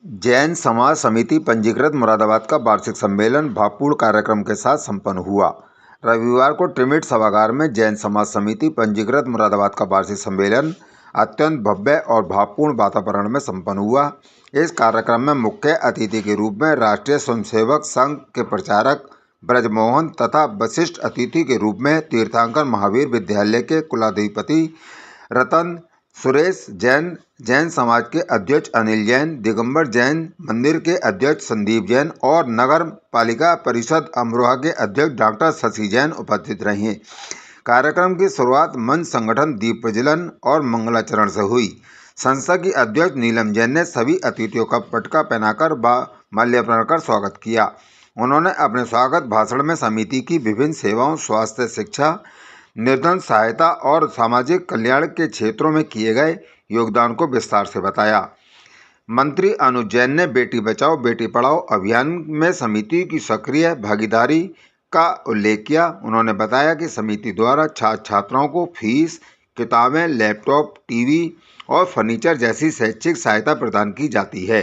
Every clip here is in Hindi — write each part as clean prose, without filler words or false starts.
जैन समाज समिति पंजीकृत मुरादाबाद का वार्षिक सम्मेलन भावपूर्ण कार्यक्रम के साथ संपन्न हुआ। रविवार को ट्रिमिट सभागार में जैन समाज समिति पंजीकृत मुरादाबाद का वार्षिक सम्मेलन अत्यंत भव्य और भावपूर्ण वातावरण में संपन्न हुआ। इस कार्यक्रम में मुख्य अतिथि के रूप में राष्ट्रीय स्वयंसेवक संघ के प्रचारक ब्रजमोहन तथा विशिष्ट अतिथि के रूप में तीर्थंकर महावीर विद्यालय के कुलाधिपति रतन सुरेश जैन, जैन समाज के अध्यक्ष अनिल जैन, दिगंबर जैन मंदिर के अध्यक्ष संदीप जैन और नगर पालिका परिषद अमरोहा के अध्यक्ष डॉक्टर शशि जैन उपस्थित रहे। कार्यक्रम की शुरुआत मंच संगठन दीप प्रज्वलन और मंगलाचरण से हुई। संस्था की अध्यक्ष नीलम जैन ने सभी अतिथियों का पटका पहनाकर माल्यार्पण कर स्वागत किया। उन्होंने अपने स्वागत भाषण में समिति की विभिन्न सेवाओं, स्वास्थ्य, शिक्षा, निर्धन सहायता और सामाजिक कल्याण के क्षेत्रों में किए गए योगदान को विस्तार से बताया। मंत्री अनुज जैन ने बेटी बचाओ बेटी पढ़ाओ अभियान में समिति की सक्रिय भागीदारी का उल्लेख किया। उन्होंने बताया कि समिति द्वारा छात्र छात्राओं को फीस, किताबें, लैपटॉप, टीवी और फर्नीचर जैसी शैक्षिक सहायता प्रदान की जाती है।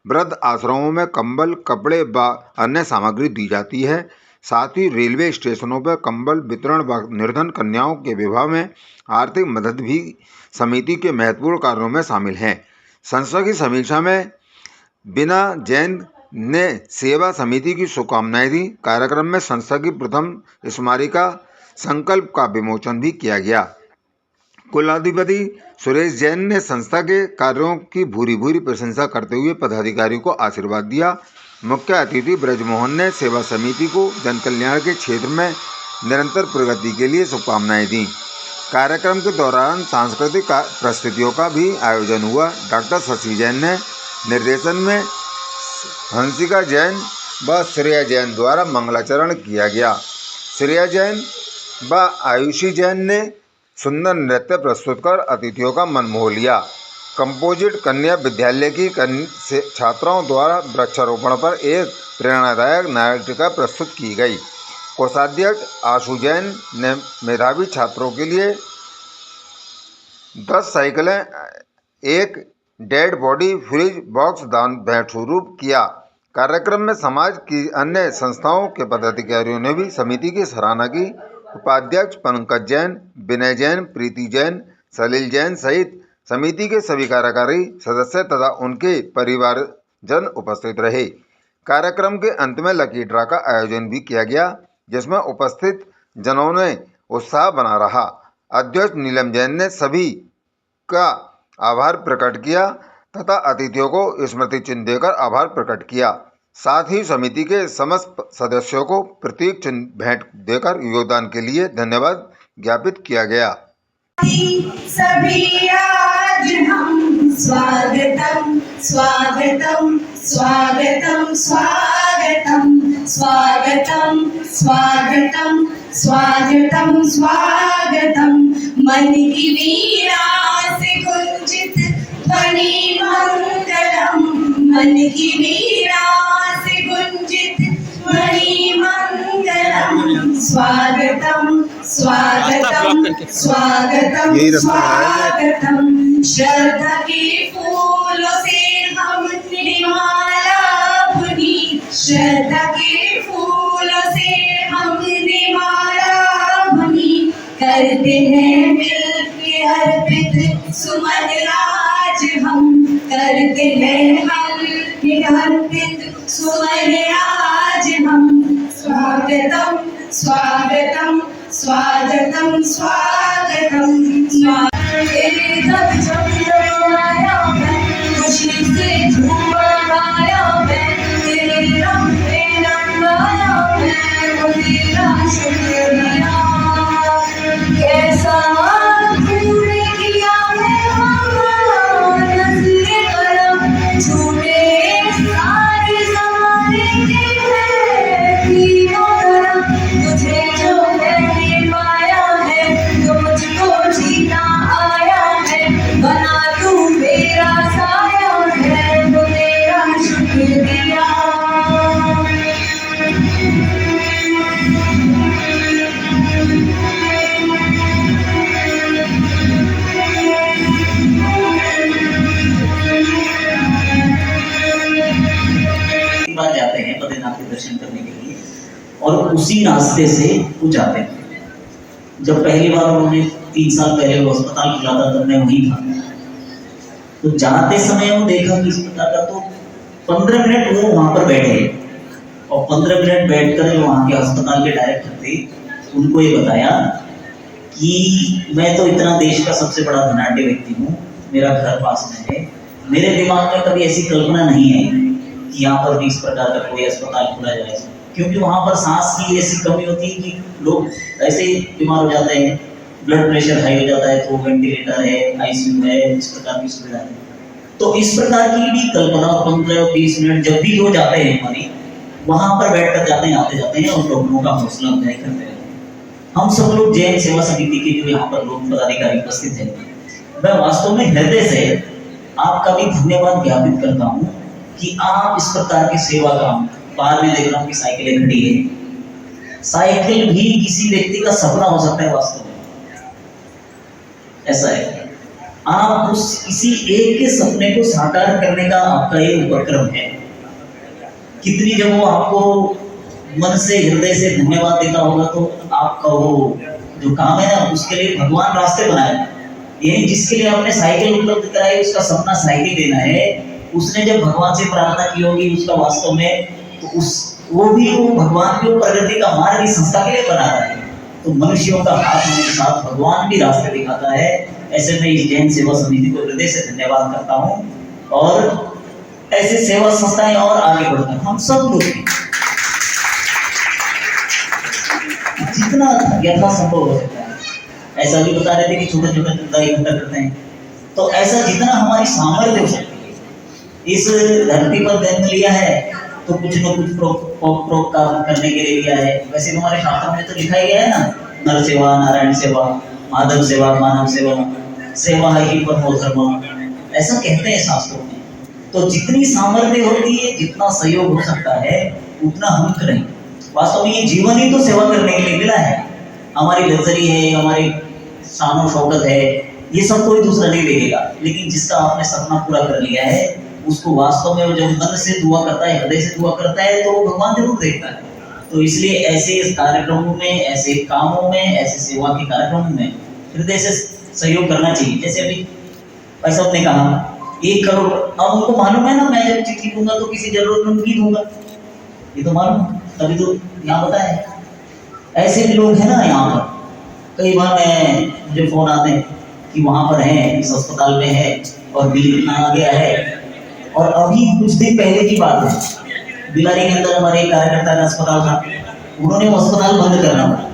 वृद्ध आश्रमों में कंबल, कपड़े व अन्य सामग्री दी जाती है। साथ ही रेलवे स्टेशनों पर कंबल वितरण व निर्धन कन्याओं के विवाह में आर्थिक मदद भी समिति के महत्वपूर्ण कार्यों में शामिल हैं। संस्था की समीक्षा में बीना जैन ने सेवा समिति की शुभकामनाएं दी। कार्यक्रम में संस्था की प्रथम स्मारिका संकल्प का विमोचन भी किया गया। कुलाधिपति सुरेश जैन ने संस्था के कार्यों की भूरी भूरी प्रशंसा करते हुए पदाधिकारियों को आशीर्वाद दिया। मुख्य अतिथि ब्रजमोहन ने सेवा समिति को जनकल्याण के क्षेत्र में निरंतर प्रगति के लिए शुभकामनाएं दी। कार्यक्रम के दौरान सांस्कृतिक प्रस्तुतियों का भी आयोजन हुआ। डॉक्टर शशि जैन ने निर्देशन में हंसिका जैन व श्रेया जैन द्वारा मंगलाचरण किया गया। श्रेया जैन व आयुषी जैन ने सुंदर नृत्य प्रस्तुत कर अतिथियों का मन मोह लिया। कंपोजिट कन्या विद्यालय की छात्राओं द्वारा वृक्षारोपण पर एक प्रेरणादायक नाटिका प्रस्तुत की गई। कोषाध्यक्ष आशु जैन ने मेधावी छात्रों के लिए 10 साइकिलें, एक डेड बॉडी फ्रिज बॉक्स दान भेंट स्वरूप किया। कार्यक्रम में समाज की अन्य संस्थाओं के पदाधिकारियों ने भी समिति की सराहना की। उपाध्यक्ष पंकज जैन, विनय जैन, प्रीति जैन, सलील जैन सहित समिति के सभी कार्यकारी सदस्य तथा उनके परिवारजन उपस्थित रहे। कार्यक्रम के अंत में लकी ड्रा का आयोजन भी किया गया, जिसमें उपस्थित जनों ने उत्साह बना रहा। अध्यक्ष नीलम जैन ने सभी का आभार प्रकट किया तथा अतिथियों को स्मृति चिन्ह देकर आभार प्रकट किया। साथ ही समिति के समस्त सदस्यों को प्रतीक चिन्ह भेंट देकर योगदान के लिए धन्यवाद ज्ञापित किया गया। सभी आज हम स्वागतम स्वागतम स्वागतम स्वागतम स्वागतम स्वागतम स्वागतम स्वागतम मन की वीणा से गुंजित ध्वनि मंगलम, मन की वीणा से गुंजित ध्वनि मंगलम। स्वागतम स्वागतम स्वागतम स्वागतम। श्रद्धा के फूलों से हमने माला बुनी, श्रद्धा के फूलों से हमने माला बुनी। करते हैं मिलके अर्पित सुमन आज हम, करते हैं मिलके अर्पित सुमन आज हम। स्वागतम स्वागतम स्वागतम स्वागतम। खुशी से झूम आया मैं, तेरे रंग पे रंगाया मैं, वो तेरा शुक्रिया। कैसा तूने किया है हमारा नज़्र करम, झूठे सारे ज़माने के दर्शन करने के लिए, और उसी रास्ते से वो जाते थे। जब पहली बार उन्होंने 3 साल पहले वो अस्पताल खुला था तब मैं वहीं था। तो जाते समय वो देखा कि इस प्रकार का, तो 15 मिनट वो वहां पर बैठे और 15 मिनट बैठकर जो वहाँ के अस्पताल के डायरेक्टर थे उनको ये बताया कि मैं तो इतना देश का सबसे बड़ा धनाढ्य व्यक्ति हूँ, मेरा घर पास में है, मेरे दिमाग में कभी ऐसी कल्पना नहीं है कि यहाँ पर भी इस प्रकार का कोई अस्पताल खुला जाए, क्योंकि वहाँ पर सांस की ऐसी कमी होती है कि लोग ऐसे ही बीमार हो जाते हैं, ब्लड प्रेशर हाई हो जाता है, तो वेंटिलेटर है, आईसीयू है, इस प्रकार की सुविधा है। तो इस प्रकार की भी कल्पना 15 और 20 मिनट जब भी हो जाते हैं हमारी, वहां पर बैठकर जाते हैं, आते जाते हैं और लोगों का हौसला अफजाई करते हैं। हम सब लोग जैन सेवा समिति के जो यहाँ पर लोग पदाधिकारी उपस्थित हैं, मैं वास्तव में हृदय से आपका भी धन्यवाद ज्ञापित करता हूँ कि आप इस प्रकार की सेवा का, बाहर में देख रहा हूँ कि साइकिलें खड़ी है, साइकिल भी किसी व्यक्ति का सपना हो सकता है, वास्तव में ऐसा है। आप उस किसी एक के सपने को साकार करने का आपका ये उपक्रम है। कितनी जब वो आपको मन से हृदय से धन्यवाद देता होगा, तो आपका वो जो काम है ना, उसके लिए भगवान रास्ते बनाए। यानी जिसके लिए आपने साइकिल उपलब्ध कराई, उसका सपना साइकिल देना है, उसने जब भगवान से प्रार्थना की होगी उसका वास्तव में, तो वो भी वो भगवान की प्रगति का मार्ग इस संस्था के लिए बना रहा है। तो मनुष्यों का हाथ होने के साथ भगवान भी रास्ते दिखाता है। ऐसे में इस जैन सेवा समिति को हृदय से धन्यवाद करता हूँ, और ऐसे सेवा संस्थाएं और आगे बढ़कर हम सब लोग जितना यथासंभव हो सकता है, ऐसा भी बता रहे थे कि छोटे छोटे चंदा इकट्ठा करते हैं, तो ऐसा जितना हमारी सामर्थ्य हो सकती है। इस धरती पर जन्म लिया है तो कुछ न कुछ परोपकार करने के लिए लिया है। वैसे हमारे शास्त्र में तो लिखा ही गया है ना, नर सेवा, नारायण सेवा, माधव सेवा, मानव सेवा, सेवा ही परमो धर्म, ऐसा कहते हैं शास्त्रों में। तो जितनी सामर्थ्य होती है, जितना सहयोग हो सकता है, उतना हम करें। वास्तव में ये जीवन ही तो सेवा करने के लिए मिला है। हमारी लग्जरी है, हमारी शान शौकत है, ये सब कोई दूसरा नहीं देगा, लेकिन जिसका आपने सपना पूरा कर लिया है, उसको वास्तव में जब मन से दुआ करता है, हृदय से दुआ करता है, तो भगवान जरूर देखता है। तो इसलिए ऐसे कार्यक्रमों में, ऐसे कामों में, ऐसे सेवा के कार्यक्रमों में हृदय से सहयोग करना चाहिए। जैसे अभी भाई साहब ने कहा 1 करोड़, अब उनको मालूम है ना, मैं जब चिट्ठी दूंगा तो किसी जरूरतमंद की दूंगा, ये तो मालूम, तभी तो यहाँ बताया। ऐसे भी लोग हैं ना यहाँ पर, कई बार मुझे फोन आते हैं कि वहाँ पर हैं, इस अस्पताल में है और बिल इतना आ गया है। और अभी कुछ दिन पहले की बात है, बिलारी के अंदर हमारे एक कार्यकर्ता का अस्पताल था, उन्होंने वो अस्पताल बंद करना पड़ा,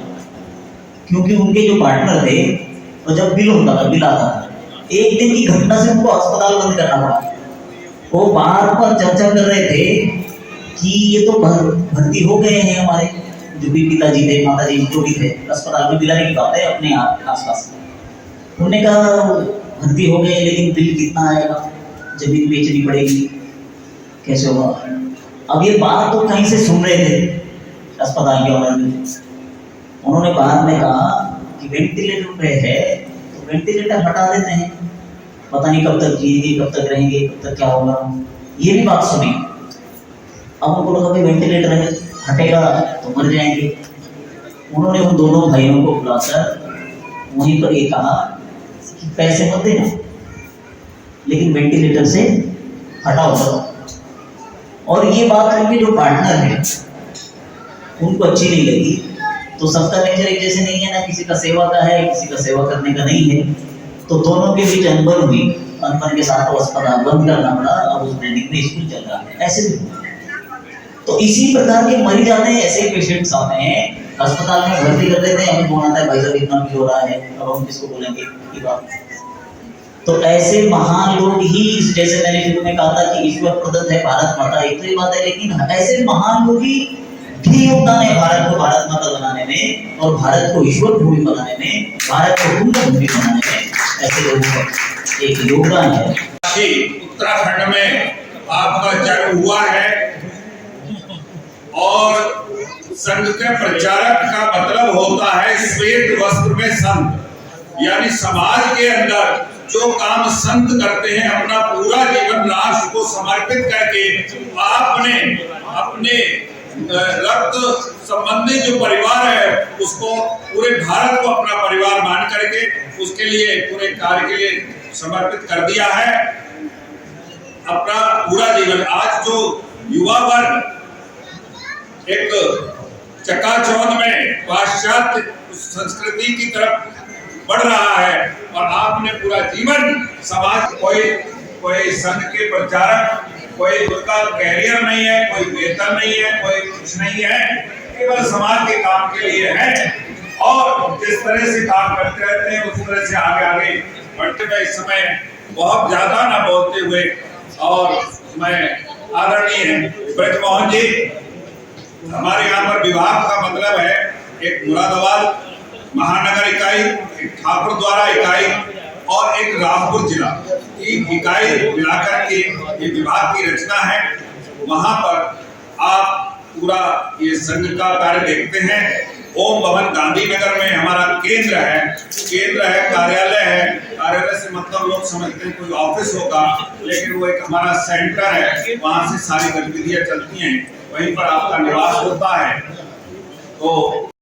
क्योंकि उनके जो पार्टनर थे, तो जब बिल होता था, बिल आता था, एक दिन की घटना से उनको अस्पताल बंद करना पड़ा। वो बाहर पर चर्चा कर रहे थे कि ये तो भर्ती हो गए हैं हमारे जो भी पिताजी थे, माताजी जो भी थे अस्पताल में, बिलारी की बात है, अपने आसपास। उन्होंने कहा भर्ती हो गए, लेकिन बिल कितना आएगा, जमीन बेचनी पड़ेगी, कैसे होगा। अब ये बात तो कहीं से सुन रहे थे अस्पताल के ऑनर में। उन्होंने बाद में कहा कि वेंटिलेटर पे है तो वेंटिलेटर हटा देते हैं, पता नहीं कब तक जिएंगे, कब तक रहेंगे, कब तक क्या होगा, ये भी बात सुनी। अब उनको लगा वेंटिलेटर है, हटेगा तो मर जाएंगे। उन्होंने उन दोनों भाइयों को बुलाकर वहीं पर ये कहा कि पैसे मत देना, लेकिन वेंटिलेटर से हटाओ सब। और ये बात उनके जो पार्टनर है उनको अच्छी नहीं लगी। तो सबका नेचर एक जैसे नहीं है ना, किसी का सेवा का है, किसी का सेवा करने का नहीं है। तो दोनों के बीच अनबन हुई, अनबन के साथ वो अस्पताल बंद करना पड़ा। अब उस बिल्डिंग में स्कूल चल रहा है, ऐसे भी। तो इसी प्रकार के मरीज आते हैं, ऐसे पेशेंट्स आते हैं, अस्पताल में भर्ती कर देते हैं, हमें फोन आता है भाई साहब इतना भी हो रहा है, अब हम किसको बोलेंगे ये बात। तो ऐसे महान लोग ही, जैसे मैंने शुरू में कहा था कि ईश्वर प्रदत्त है भारत माता, एक तो ये बात है, लेकिन ऐसे महान लोग ही भी योगदान है भारत को भारत माता बनाने में, और भारत को ईश्वर भूमि बनाने में, भारत को पुण्य भूमि बनाने में ऐसे लोगों का एक योगदान है। उत्तराखंड में आपका जन्म हुआ है, और संघ के प्रचारक का मतलब होता है श्वेत वस्त्र में संत, यानी समाज के अंदर जो काम संत करते हैं, अपना पूरा जीवन राष्ट्र को समर्पित करके आपने अपने रक्त संबंधी जो परिवार है उसको पूरे भारत को अपना परिवार मान करके उसके लिए पूरे कार्य के लिए समर्पित कर दिया है अपना पूरा जीवन। आज जो युवा वर्ग एक चकाचौंध में पाश्चात्य संस्कृति की तरफ बढ़ रहा है और आपने पूरा जीवन समाज कोई संघ के प्रचारक, कोई उसका कैरियर नहीं है, कोई वेतन नहीं है, कोई कुछ नहीं है, केवल समाज के काम के लिए है और जिस तरह से काम करते रहते हैं उस तरह से आगे बढ़ते हुए इस समय बहुत ज्यादा ना बोलते हुए और मैं आदरणीय ब्रजमोहन जी, हमारे यहाँ पर विभाग का मतलब है एक मुरादाबाद महानगर इकाई, एक ठाकुर द्वारा इकाई और एक रामपुर जिला की इकाई मिलाकर के ये विभाग की रचना है। वहां पर आप पूरा ये संघ का कार्य देखते हैं। ओम भवन गांधीनगर में हमारा केंद्र है, कार्यालय है। कार्यालय से मतलब लोग समझते हैं कोई ऑफिस होगा, लेकिन वो एक हमारा सेंटर है, वहां से सारी गतिविधियां चलती हैं, वहीं पर आपका निवास होता है। तो